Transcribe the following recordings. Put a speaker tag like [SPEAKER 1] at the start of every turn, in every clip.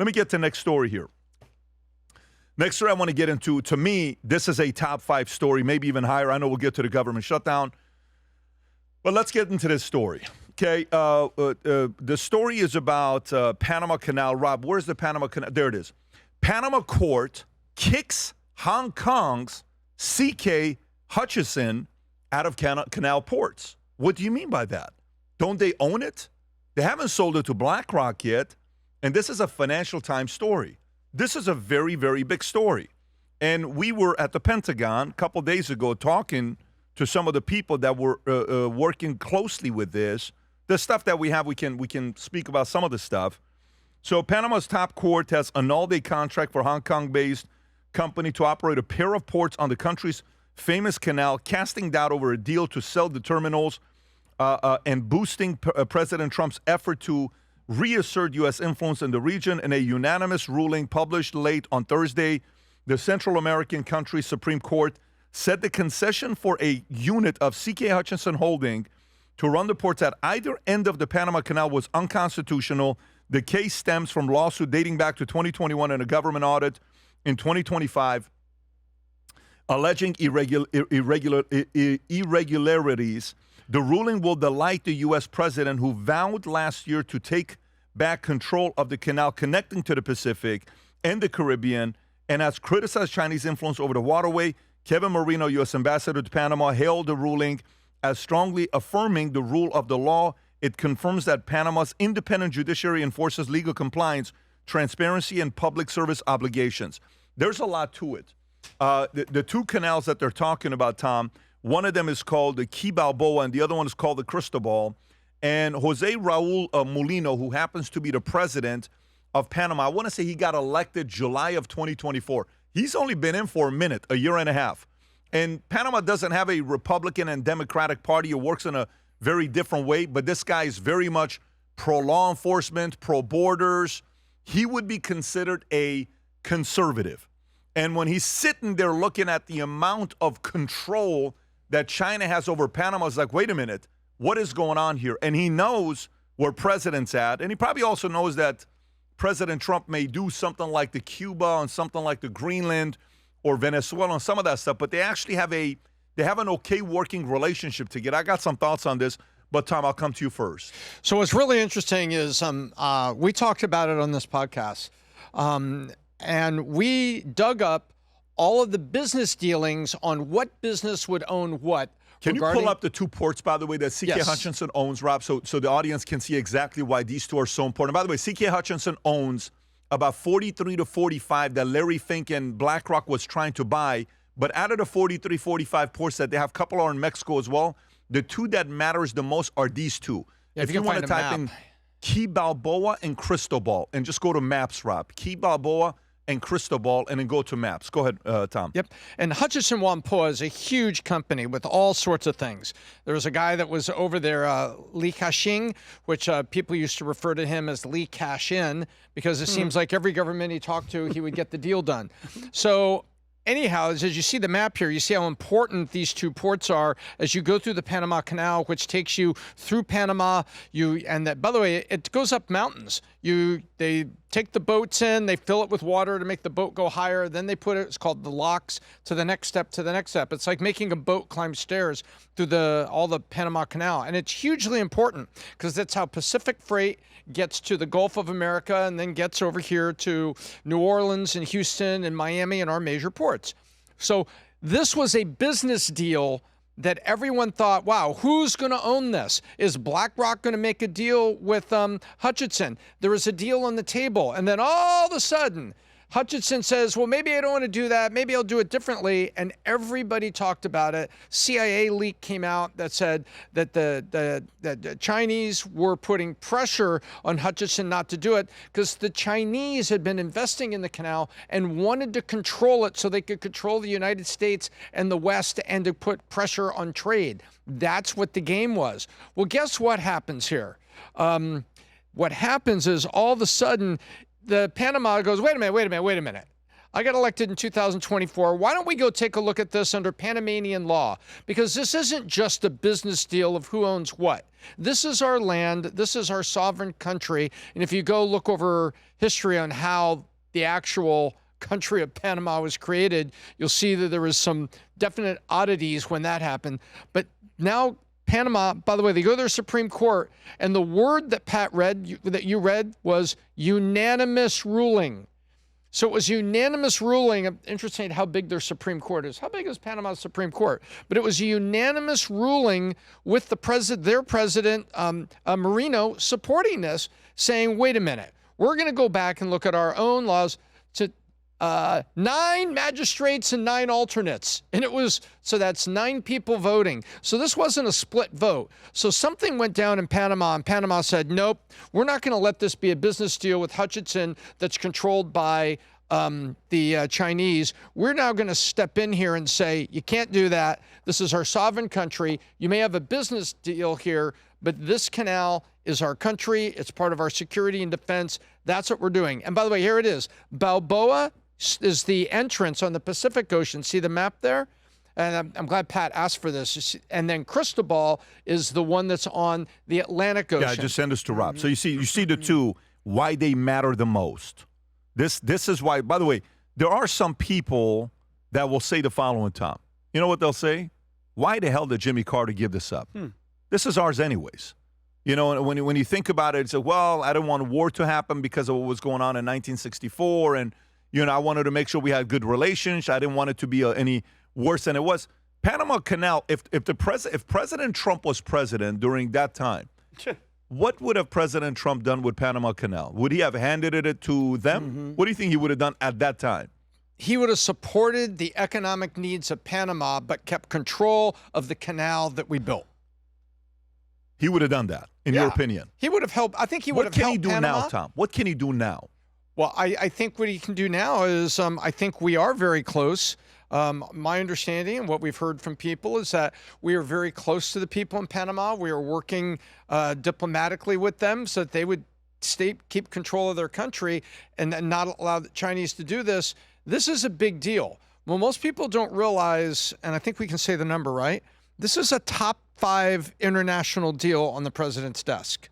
[SPEAKER 1] Let me get to the next story here. Next story I want to get into, to me, this is a top 5 story, maybe even higher. I know we'll get to the government shutdown. But let's get into this story. Okay, the story is about Panama Canal. Rob, where's the Panama Canal? There it is. Panama court kicks Hong Kong's CK Hutchison out of canal ports. What do you mean by that? Don't they own it? They haven't sold it to BlackRock yet. And this is a Financial Times story. This is a very, very big story. And we were at the Pentagon a couple days ago talking to some of the people that were working closely with this. The stuff that we have, we can speak about some of the stuff. So Panama's top court has annulled a contract for Hong Kong-based company to operate a pair of ports on the country's famous canal, casting doubt over a deal to sell the terminals and boosting President Trump's effort to reassert U.S. influence in the region. In a unanimous ruling published late on Thursday, the Central American country's Supreme Court said the concession for a unit of CK Hutchison Holding to run the ports at either end of the Panama Canal was unconstitutional. The case stems from lawsuit dating back to 2021 and a government audit in 2025 alleging irregularities. The ruling will delight the U.S. president, who vowed last year to take back control of the canal connecting to the Pacific and the Caribbean, and has criticized Chinese influence over the waterway. Kevin Marino, U.S. ambassador to Panama, hailed the ruling as strongly affirming the rule of the law. It confirms that Panama's independent judiciary enforces legal compliance, transparency, and public service obligations. There's a lot to it. The two canals that they're talking about, Tom, one of them is called the Key Balboa, and the other one is called the Cristobal. And Jose Raul Mulino, who happens to be the president of Panama, I want to say he got elected July of 2024. He's only been in for a minute, a year and a half. And Panama doesn't have a Republican and Democratic party. It works in a very different way. But this guy is very much pro-law enforcement, pro-borders. He would be considered a conservative. And when he's sitting there looking at the amount of control that China has over Panama, it's like, wait a minute, what is going on here? And he knows where president's at. And he probably also knows that President Trump may do something like the Cuba and something like the Greenland or Venezuela and some of that stuff, but they actually have an okay working relationship together. I got some thoughts on this, but Tom, I'll come to you first.
[SPEAKER 2] So what's really interesting is we talked about it on this podcast, and we dug up all of the business dealings on what business would own what.
[SPEAKER 1] Can you pull up the two ports, by the way, that CK
[SPEAKER 2] Yes.
[SPEAKER 1] Hutchison owns, Rob, so the audience can see exactly why these two are so important? By the way, CK Hutchison owns about 43 to 45 that Larry Fink and BlackRock was trying to buy. But out of the 43, 45 ports that they have, a couple are in Mexico as well. The two that matters the most are these two.
[SPEAKER 2] Yeah,
[SPEAKER 1] if you want to type in Key Balboa and Cristobal, and just go to maps, Rob. Key Balboa and Cristobal, and then go to maps. Go ahead, Tom.
[SPEAKER 2] Yep. And Hutchison Whampoa is a huge company with all sorts of things. There was a guy that was over there, Li Ka-shing, which people used to refer to him as Li Cash-in, because it seems like every government he talked to, he would get the deal done. So anyhow, as you see the map here, you see how important these two ports are as you go through the Panama Canal, which takes you through Panama. And that, by the way, it goes up mountains. They take the boats in, they fill it with water to make the boat go higher. Then they put it, it's called the locks, to the next step, to the next step. It's like making a boat climb stairs through all the Panama Canal. And it's hugely important because that's how Pacific freight gets to the Gulf of America and then gets over here to New Orleans and Houston and Miami and our major ports. So this was a business deal that everyone thought, wow, who's going to own this? Is BlackRock going to make a deal with Hutchison? There was a deal on the table. And then all of a sudden, Hutchison says, well, maybe I don't want to do that. Maybe I'll do it differently. And everybody talked about it. CIA leak came out that said that the Chinese were putting pressure on Hutchison not to do it because the Chinese had been investing in the canal and wanted to control it so they could control the United States and the West and to put pressure on trade. That's what the game was. Well, guess what happens here? What happens is all of a sudden, the Panama goes, wait a minute. I got elected in 2024. Why don't we go take a look at this under Panamanian law? Because this isn't just a business deal of who owns what. This is our land. This is our sovereign country. And if you go look over history on how the actual country of Panama was created, you'll see that there was some definite oddities when that happened. But now Panama, by the way, they go to their Supreme Court, and the word that Pat read, that you read, was unanimous ruling. So it was unanimous ruling. Interesting how big their Supreme Court is. How big is Panama's Supreme Court? But it was a unanimous ruling with their president, Marino, supporting this, saying, wait a minute, we're going to go back and look at our own laws to 9 magistrates and 9 alternates. And it was, so that's 9 people voting. So this wasn't a split vote. So something went down in Panama, and Panama said, nope, we're not going to let this be a business deal with Hutchison that's controlled by the Chinese. We're now going to step in here and say, you can't do that. This is our sovereign country. You may have a business deal here, but this canal is our country. It's part of our security and defense. That's what we're doing. And by the way, here it is. Balboa is the entrance on the Pacific Ocean. See the map there? And I'm glad Pat asked for this. And then Cristobal is the one that's on the Atlantic Ocean.
[SPEAKER 1] Yeah, just send this to Rob. So you see the two, why they matter the most. This is why, by the way, there are some people that will say the following, Tom. You know what they'll say? Why the hell did Jimmy Carter give this up? This is ours anyways. You know, when you think about it, it's like, well, I didn't want war to happen because of what was going on in 1964, and you know, I wanted to make sure we had good relations. I didn't want it to be any worse than it was. Panama Canal, if President Trump was president during that time, what would have President Trump done with Panama Canal? Would he have handed it to them? What do you think he would have done at that time?
[SPEAKER 2] He would have supported the economic needs of Panama, but kept control of the canal that we built.
[SPEAKER 1] He would have done that, in your opinion.
[SPEAKER 2] He would have helped. I think he would have helped Panama.
[SPEAKER 1] What can he do now, Tom? What can he do now?
[SPEAKER 2] Well, I think what he can do now is I think we are very close. My understanding and what we've heard from people is that we are very close to the people in Panama. We are working diplomatically with them so that they would keep control of their country and not allow the Chinese to do this. This is a big deal. Well, most people don't realize, and I think we can say the number, right? This is a top 5 international deal on the president's desk.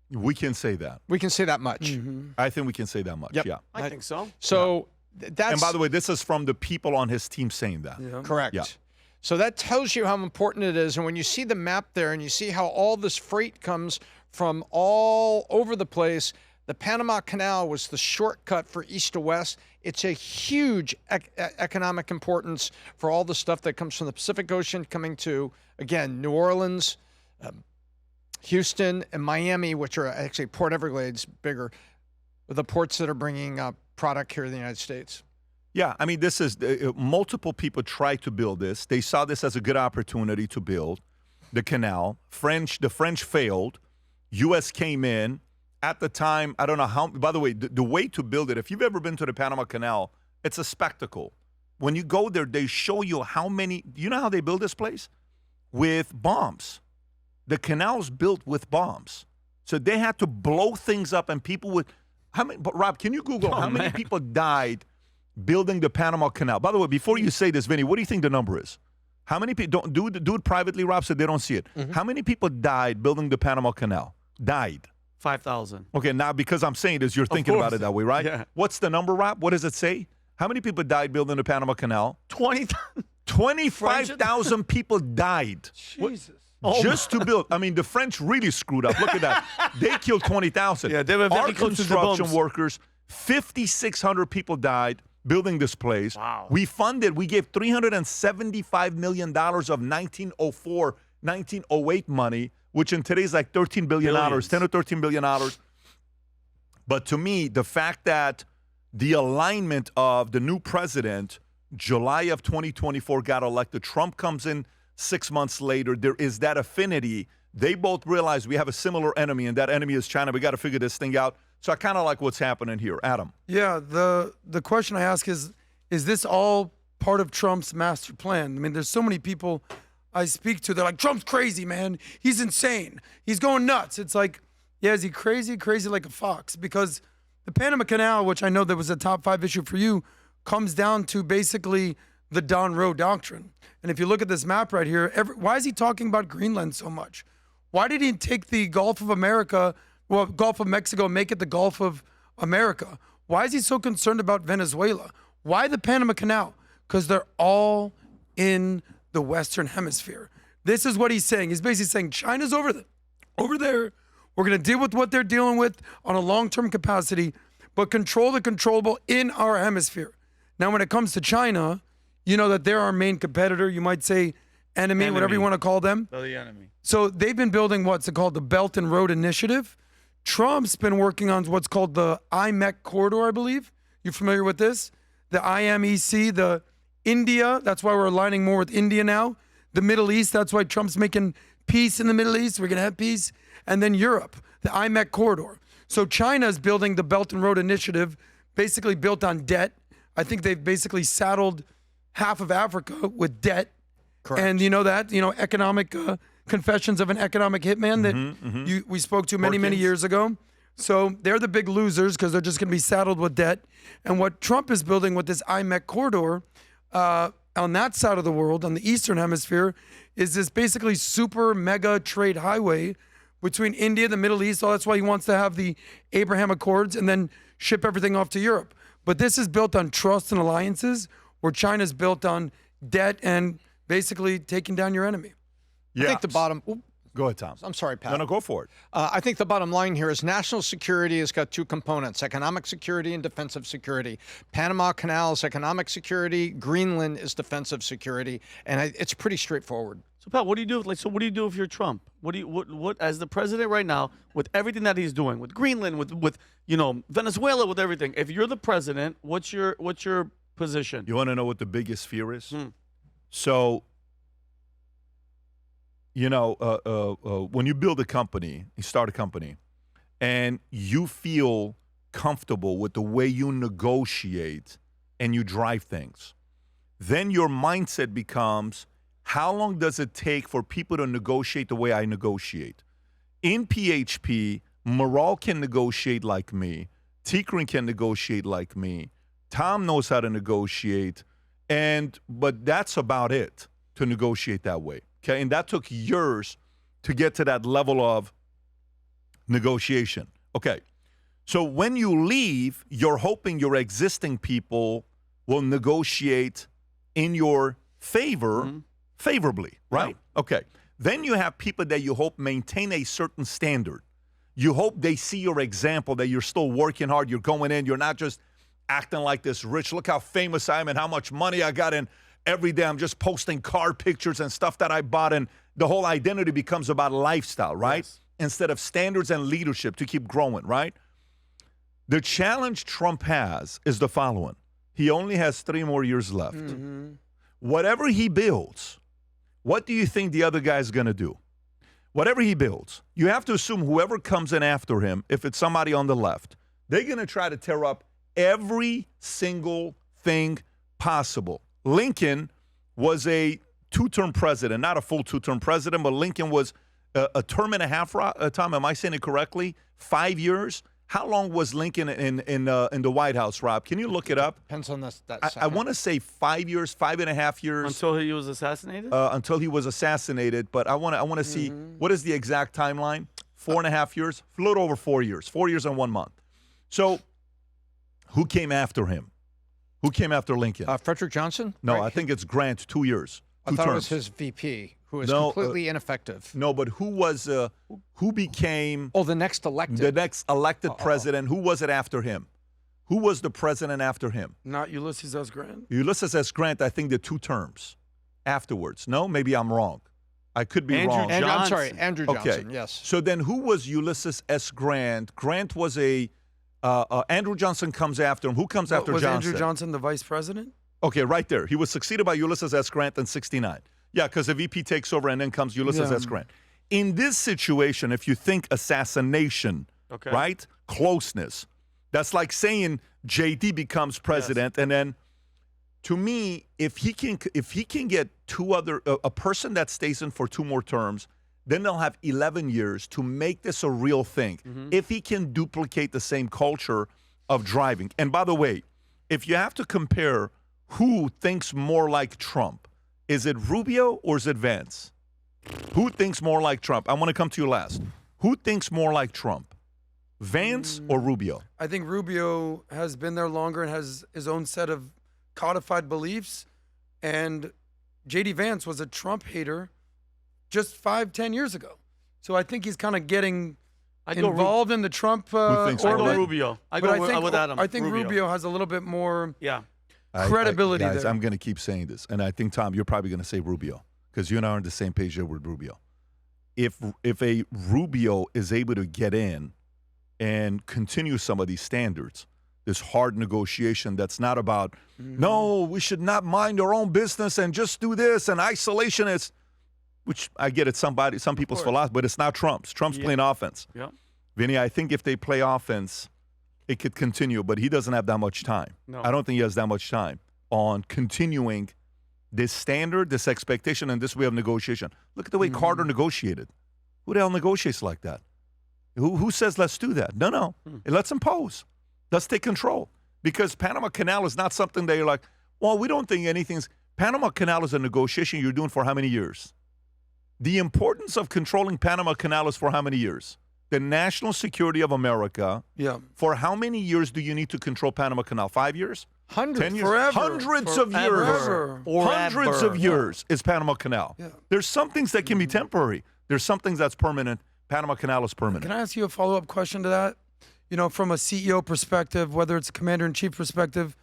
[SPEAKER 1] We can say that.
[SPEAKER 2] We can say that much.
[SPEAKER 1] I think we can say that much, yeah.
[SPEAKER 3] I think so.
[SPEAKER 2] So that's...
[SPEAKER 1] And by the way, this is from the people on his team saying that.
[SPEAKER 3] Yeah.
[SPEAKER 2] Correct.
[SPEAKER 1] Yeah.
[SPEAKER 2] So that tells you how important it is. And when you see the map there and you see how all this freight comes from all over the place, the Panama Canal was the shortcut for east to west. It's a huge economic importance for all the stuff that comes from the Pacific Ocean coming to, again, New Orleans, Houston, and Miami, which are actually Port Everglades, bigger, the ports that are bringing product here in the United States.
[SPEAKER 1] Yeah, I mean, this is multiple people tried to build this. They saw this as a good opportunity to build the canal. The French failed. U.S. came in. At the time, I don't know how, by the way, the way to build it, if you've ever been to the Panama Canal, it's a spectacle. When you go there, they show you how many, you know how they build this place? With bombs. The canal's built with bombs. So they had to blow things up and people would, but Rob, can you Google how many people died building the Panama Canal? By the way, before you say this, Vinny, what do you think the number is? How many people, do it privately, Rob, so they don't see it. How many people died building the Panama Canal? Died.
[SPEAKER 3] 5,000.
[SPEAKER 1] Okay, now because I'm saying this, you're thinking about it that way, right?
[SPEAKER 3] Yeah.
[SPEAKER 1] What's the number, Rob? What does it say? How many people died building the Panama Canal?
[SPEAKER 3] 20,000.
[SPEAKER 1] 25,000 people died.
[SPEAKER 3] Jesus.
[SPEAKER 1] Just to build. I mean, the French really screwed up. Look at that. They killed 20,000.
[SPEAKER 3] Yeah, they were very
[SPEAKER 1] Our
[SPEAKER 3] close to the
[SPEAKER 1] construction
[SPEAKER 3] bombs.
[SPEAKER 1] workers, 5,600 people died building this place.
[SPEAKER 3] Wow.
[SPEAKER 1] We gave $375 million of 1904, 1908 money, which in today's like $13 billion,
[SPEAKER 3] Billions.
[SPEAKER 1] $10 or $13 billion. But to me, the fact that the alignment of the new president, July of 2024, got elected, Trump comes in 6 months later, there is that affinity. They both realize we have a similar enemy, and that enemy is China. We got to figure this thing out. So I kind of like what's happening here. Adam.
[SPEAKER 4] Yeah, the question I ask is this all part of Trump's master plan? I mean, there's so many people I speak to, they're like, Trump's crazy, man. He's insane. He's going nuts. It's like, yeah, is he crazy? Crazy like a fox. Because the Panama Canal, which I know that was a top 5 issue for you, comes down to basically the Don Roe doctrine. And if you look at this map right here, why is he talking about Greenland so much? Why did he take the Gulf of America, well, Gulf of Mexico, and make it the Gulf of America? Why is he so concerned about Venezuela? Why the Panama Canal? Because they're all in the Western Hemisphere. This is what he's saying. He's basically saying China's over there. We're going to deal with what they're dealing with on a long-term capacity, but control the controllable in our hemisphere. Now, when it comes to China, you know that they're our main competitor. You might say enemy, whatever you want to call them.
[SPEAKER 3] They're the enemy.
[SPEAKER 4] So they've been building what's called the Belt and Road Initiative. Trump's been working on what's called the IMEC corridor, I believe. You familiar with this? The IMEC, the India, that's why we're aligning more with India now. The Middle East, that's why Trump's making peace in the Middle East. We're going to have peace. And then Europe, the IMEC corridor. So China's building the Belt and Road Initiative, basically built on debt. I think they've basically saddled half of Africa with debt.
[SPEAKER 2] Correct.
[SPEAKER 4] And you know that, economic confessions of an economic hitman that we spoke to many years ago. So they're the big losers because they're just going to be saddled with debt. And what Trump is building with this IMEC corridor on that side of the world, on the Eastern Hemisphere, is this basically super mega trade highway between India, the Middle East. That's why he wants to have the Abraham Accords and then ship everything off to Europe. But this is built on trust and alliances, where China's built on debt and basically taking down your enemy.
[SPEAKER 1] Yeah.
[SPEAKER 2] I think the bottom.
[SPEAKER 1] Go ahead, Tom.
[SPEAKER 2] I'm sorry, Pat.
[SPEAKER 1] No, go for it.
[SPEAKER 2] I think the bottom line here is national security has got two components: economic security and defensive security. Panama Canal is economic security. Greenland is defensive security, and it's pretty straightforward.
[SPEAKER 3] So, Pat, what do you do? What do you do if you're Trump? What as the president right now, with everything that he's doing, with Greenland, with Venezuela, with everything? If you're the president, what's your position?
[SPEAKER 1] You want to know what the biggest fear is? So, when you build a company, you start a company, and you feel comfortable with the way you negotiate and you drive things, then your mindset becomes, how long does it take for people to negotiate the way I negotiate? In PHP, Maral can negotiate like me. Tikrin can negotiate like me. Tom knows how to negotiate, but that's about it to negotiate that way. Okay, and that took years to get to that level of negotiation. Okay, so when you leave, you're hoping your existing people will negotiate in your favor, favorably, right? Yeah. Okay, then you have people that you hope maintain a certain standard. You hope they see your example, that you're still working hard, you're going in, you're not just acting like this rich. Look how famous I am and how much money I got in. Every day I'm just posting car pictures and stuff that I bought, and the whole identity becomes about lifestyle, right? Yes. Instead of standards and leadership to keep growing, right? The challenge Trump has is the following. He only has 3 more years left. Whatever he builds, what do you think the other guy is going to do? Whatever he builds, you have to assume whoever comes in after him, if it's somebody on the left, they're going to try to tear up every single thing possible. Lincoln was a 2-term president, not a full 2-term president, but Lincoln was a term and a half. Tom, am I saying it correctly? 5 years. How long was Lincoln in the White House, Rob? Can you look it up?
[SPEAKER 2] Depends on that.
[SPEAKER 1] I want to say 5 years, 5.5 years.
[SPEAKER 3] Until he was assassinated.
[SPEAKER 1] Until he was assassinated, but I want to see what is the exact timeline. 4.5 years, a little over 4 years. 4 years and 1 month. So, who came after him? Who came after Lincoln?
[SPEAKER 2] Frederick Johnson?
[SPEAKER 1] No,
[SPEAKER 2] right?
[SPEAKER 1] I think it's Grant, 2 years.
[SPEAKER 2] I thought it was his VP, who was completely ineffective.
[SPEAKER 1] No, but who became...
[SPEAKER 2] Oh, the next elected.
[SPEAKER 1] The next elected president. Who was it after him? Who was the president after him?
[SPEAKER 4] Not Ulysses S. Grant?
[SPEAKER 1] Ulysses S. Grant, I think the 2 terms afterwards. No, maybe I'm wrong. I could be wrong.
[SPEAKER 2] I'm sorry, Andrew Johnson, yes.
[SPEAKER 1] So then who was Ulysses S. Grant? Grant was Andrew Johnson comes after him. Who comes after
[SPEAKER 4] was
[SPEAKER 1] Johnson?
[SPEAKER 4] Was Andrew Johnson the vice president?
[SPEAKER 1] Okay, right there. He was succeeded by Ulysses S. Grant in 1969. Yeah, because the VP takes over and then comes Ulysses S. Grant. In this situation, if you think assassination, right, closeness, that's like saying JD becomes president, and then, to me, if he can get a person that stays in for 2 more terms, then they'll have 11 years to make this a real thing. If he can duplicate the same culture of driving. And by the way, if you have to compare who thinks more like Trump, is it Rubio or is it Vance? Who thinks more like Trump? I want to come to you last. Who thinks more like Trump? Vance or Rubio?
[SPEAKER 4] I think Rubio has been there longer and has his own set of codified beliefs. And J.D. Vance was a Trump hater just 5-10 years ago. So I think he's kind of getting involved in the Trump
[SPEAKER 1] thinks
[SPEAKER 3] I
[SPEAKER 1] more
[SPEAKER 3] go
[SPEAKER 1] like-
[SPEAKER 3] Rubio. I
[SPEAKER 4] But
[SPEAKER 3] go with Adam.
[SPEAKER 4] I think Rubio has a little bit more
[SPEAKER 3] Yeah.
[SPEAKER 4] credibility
[SPEAKER 1] guys,
[SPEAKER 4] there.
[SPEAKER 1] I'm going to keep saying this, and I think, Tom, you're probably going to say Rubio because you and I are on the same page there with Rubio. If a Rubio is able to get in and continue some of these standards, this hard negotiation that's not about, no, we should not mind our own business and just do this, and isolationist, which I get it, some people's philosophy, but it's not Trump's. Trump's playing offense.
[SPEAKER 3] Yeah.
[SPEAKER 1] Vinny, I think if they play offense, it could continue, but he doesn't have that much time.
[SPEAKER 3] No.
[SPEAKER 1] I don't think he has that much time on continuing this standard, this expectation, and this way of negotiation. Look at the way Carter negotiated. Who the hell negotiates like that? Who says let's do that? No. Let's impose. Let's take control. Because Panama Canal is not something that you're like, well, we don't think anything's. Panama Canal is a negotiation you're doing for how many years? The importance of controlling Panama Canal is for how many years? The national security of America.
[SPEAKER 4] Yeah.
[SPEAKER 1] For how many years do you need to control Panama Canal? 5 years?
[SPEAKER 2] Hundreds.
[SPEAKER 1] 10 years?
[SPEAKER 4] Forever.
[SPEAKER 1] Hundreds of years.
[SPEAKER 4] Forever.
[SPEAKER 1] Hundreds of years is Panama Canal.
[SPEAKER 4] Yeah.
[SPEAKER 1] There's some things that can be temporary. There's some things that's permanent. Panama Canal is permanent.
[SPEAKER 4] Can I ask you a follow-up question to that? You know, from a CEO perspective, whether it's a commander-in-chief perspective,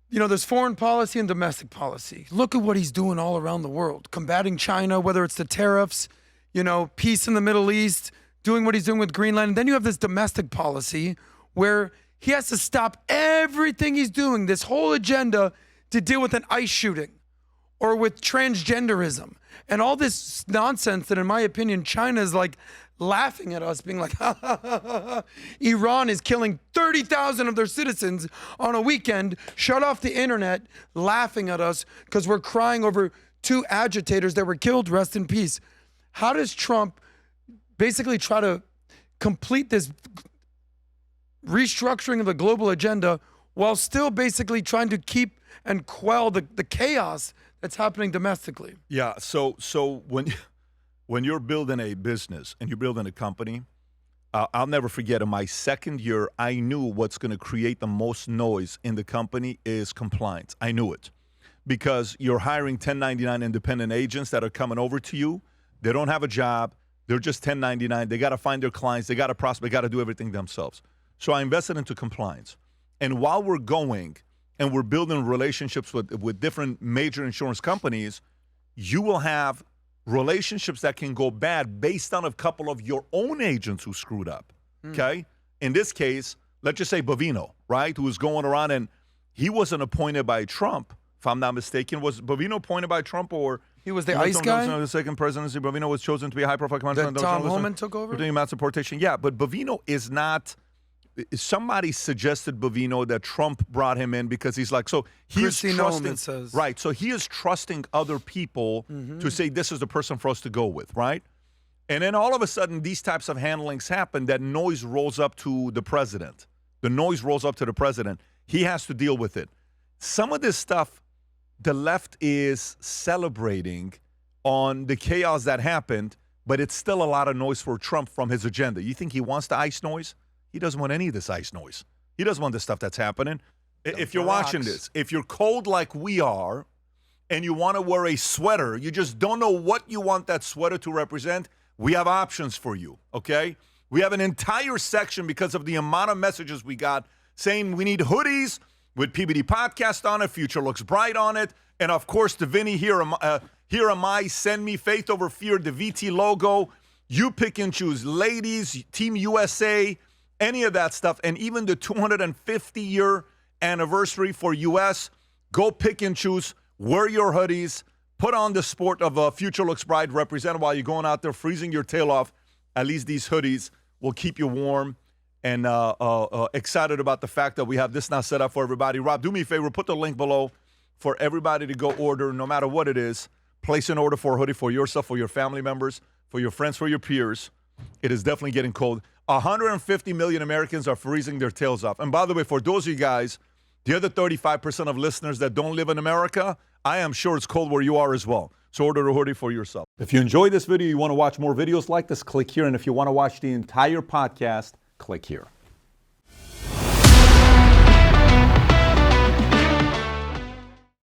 [SPEAKER 4] you know, there's foreign policy and domestic policy. Look at what he's doing all around the world, combating China, whether it's the tariffs, you know, peace in the Middle East, doing what he's doing with Greenland. And then you have this domestic policy where he has to stop everything he's doing, this whole agenda, to deal with an ICE shooting or with transgenderism and all this nonsense that, in my opinion, China is like laughing at us, being like, ha, ha, ha, ha, ha. Iran is killing 30,000 of their citizens on a weekend, shut off the internet, laughing at us because we're crying over 2 agitators that were killed, rest in peace. How does Trump basically try to complete this restructuring of the global agenda while still basically trying to keep and quell the chaos that's happening domestically?
[SPEAKER 1] Yeah. So when you're building a business and you're building a company, I'll never forget in my second year, I knew what's going to create the most noise in the company is compliance. I knew it because you're hiring 1099 independent agents that are coming over to you. They don't have a job. They're just 1099. They got to find their clients. They got to prospect. Got to do everything themselves. So I invested into compliance. And while we're going and we're building relationships with different major insurance companies, you will have relationships that can go bad based on a couple of your own agents who screwed up, okay? In this case, let's just say Bovino, right, who was going around and he wasn't appointed by Trump, if I'm not mistaken. Was Bovino appointed by Trump or?
[SPEAKER 4] He was the ICE guy?
[SPEAKER 1] The second presidency, Bovino was chosen to be a high-profile commander.
[SPEAKER 4] That Tom Homan took over?
[SPEAKER 1] Doing mass deportation. Yeah, but Bovino is not. Somebody suggested Bovino that Trump brought him in because he's like, so he is
[SPEAKER 4] Christine
[SPEAKER 1] trusting.
[SPEAKER 4] Nolan says.
[SPEAKER 1] Right, so he is trusting other people to say this is the person for us to go with, right? And then all of a sudden, these types of handlings happen. That noise rolls up to the president. The noise rolls up to the president. He has to deal with it. Some of this stuff, the left is celebrating on the chaos that happened, but it's still a lot of noise for Trump from his agenda. You think he wants the ICE noise? He doesn't want any of this ICE noise. He doesn't want the stuff that's happening. If you're watching this, if you're cold like we are and you want to wear a sweater, you just don't know what you want that sweater to represent, we have options for you, okay? We have an entire section because of the amount of messages we got saying we need hoodies with PBD Podcast on it, Future Looks Bright on it, and of course the Vinny, here am I, send me, faith over fear, the VT logo. You pick and choose. Ladies, Team USA, any of that stuff, and even the 250-year anniversary for U.S., go pick and choose, wear your hoodies, put on the sport of Future Looks Bright, represent while you're going out there freezing your tail off. At least these hoodies will keep you warm and excited about the fact that we have this now set up for everybody. Rob, do me a favor, put the link below for everybody to go order, no matter what it is. Place an order for a hoodie for yourself, for your family members, for your friends, for your peers. It is definitely getting cold. 150 million Americans are freezing their tails off. And by the way, for those of you guys The other 35% of listeners that don't live in America, I am sure it's cold where you are as well. So order a hoodie for yourself.
[SPEAKER 5] If you enjoyed this video, you want to watch more videos like this, click here. And if you want to watch the entire podcast, click here.